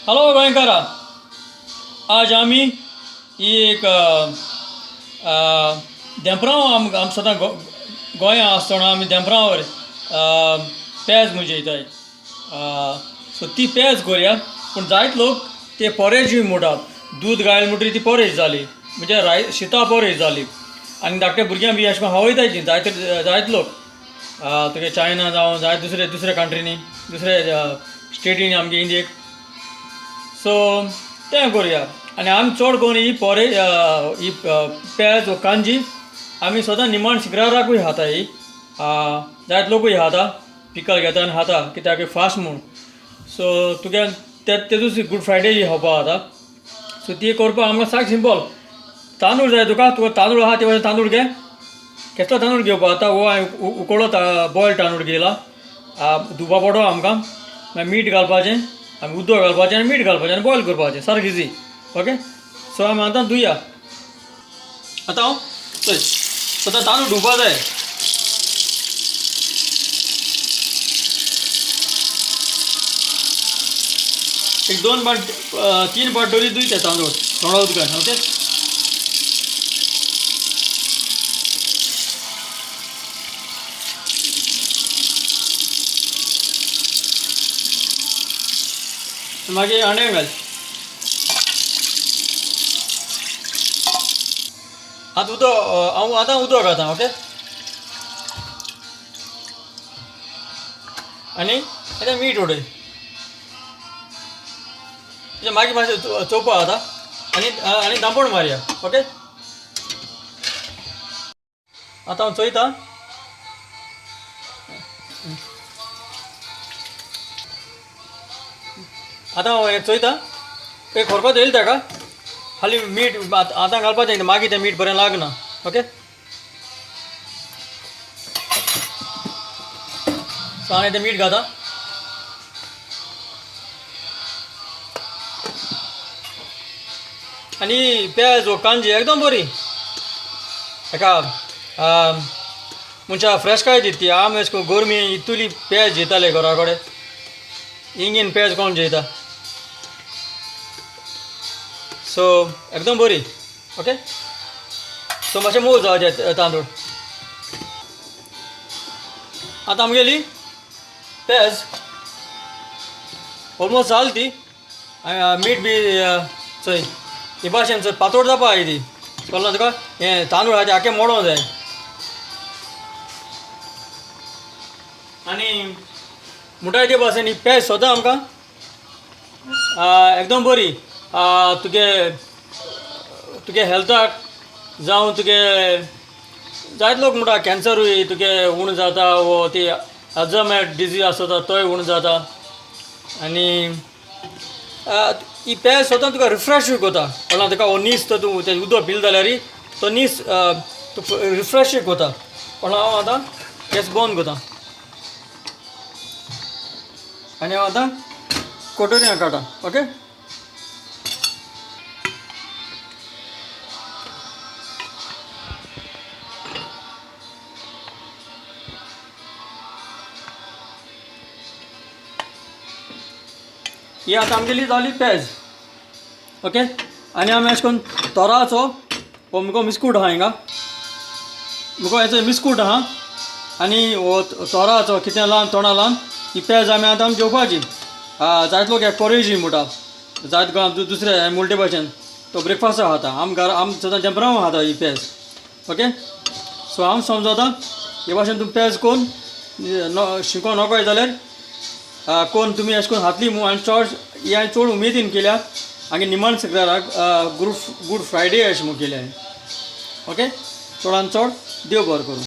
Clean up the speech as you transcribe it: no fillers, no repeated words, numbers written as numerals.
Hello गोंयकारा, आज आमी एक देंपराव आम सदां गोंया आसतना आमी देंपरावर पेज म्हणजे येताय. सो ती पेज करूया, पूण जायत लोक ते पोरेज म्हणटात. दूद गायल म्हणटरी ती पोरेज जाली, म्हणजे शिता पोरेज जाली. आनी धाकट्या भुरग्यांक बी अशें करून खावयताय ती जायत लोक. तुगे चायना जावं जाय दुसऱ्या कंट्रीनी, दुसऱ्या स्टेटीनी आमगे इंडियेक. सो तें करूया. आनी आमी चड करून ही पोरेज ही पेज व कांजी आमी सदां निमाण शिकराकूय खाता. ही जायत लोकूय खाता, पिकल घेता आनी खाता कित्याक फास्ट म्हूण. सो तुगे तेजूच गूड फ्रायडे खावपा जाता. सो ती करपाक आमकां सारकें सिंपल. तांदूळ जाय तुका तांदूळ आहा ते भाशेन तांदूळ घे. कसलो तांदूळ घेवपा जाता वो हांवें उकडो बॉयल तांदूळ घेयला. धुवपा पडो आमकां, मागीर मीठ घालपाचें, आमी उदक घालपाचें आनी मीठ घालपाचें आनी बॉयल करपाचें. सारकें इजी. ओके. सो आमी आतां धुया. आतां हांव चल सदां तांदूळ धुवपा जाय. एक 2 पाट 3 पाट दोरी धुय ते तांदूळ थोडा उदकान. ओके. मागीर अंड्या घाल. आतां उदक हांव आतां उदक घालता. ओके. आनी आतां मीठ उडय. मागीर मातशें चोवपा जाता आनी दांपण मारया. ओके. आतां हांव चोयता. आतां हांव हें चोयता. एक खरकोत येयला ताका, खाली मीठ आतां घालपाचें, मागीर तें मीठ बरें लागना. ओके. सो हांवें तें मीठ घाता. आनी पेज व कांजी एकदम बरी. हेका मनशां फ्रेश काय दिता. आमी अशें करून गोरमी इतुली पेज जेताले घरा कडेन. हिंगीन पेज कोण जेयता. सो एकदम बरी. ओके. सो मातशें मोव जावचे तांदूळ. आतां आमगेली पेज ऑलमोस्ट जाली ती. मीठ बी चोय हे भाशेन चोय पातोळ जावपा जाय ती. कळ्ळें तुका. हें तांदूळ आहा ते आख्खे मोडों जाय. आनी म्हणटा ते भाशेन ही पेज सुद्दां आमकां एकदम बरी. तुगे हेल्थाक जावं तुगे जायत लोक म्हणटा कॅन्सरूय तुगे उण जाता, वो ती अल्झायमर डिजीज आसता तोय उण जाता. आनी ही पेज सुद्दां तुका रिफ्रेशूय कोता. कळ्ळें तुका. हो नीस तो तूं तें उदक पिल जाल्यार तो नीस तूं रिफ्रेशूय कोता. कळ्ळें. हांव आतां गॅस बंद कोता आनी हांव आतां कटोऱ्यांत काडटा. ओके. ही आतां आमगेली जाली पेज. ओके. आनी आमी अशें करून तोराचो हो मुगो मिस्कूट आहा हिंगा, मुगो हेचो मिस्कूट आहा. आनी हो तोराचो कितें लावन तोंडां लावन ही पेज आमी आतां जेवपाची. जायत लोक एक पोरेजी म्हणटा, जायत गोंयांत दुसरे मुल्टे भाशेन तो ब्रेकफास्टाक खाता. आमी सदां देंपराव खाता ही पेज. ओके. सो हांव समजोता हे भाशेन तुमी पेज कोन्न शिको नकोय जाल्यार कोण तुमी अशें करून हातली आनी चड हें चड उमेदीन केल्या आनी निमाण शिकराक गूड फ्रायडे अशें म्हूण केलें. ओके. चडान चड देव बरें करूं.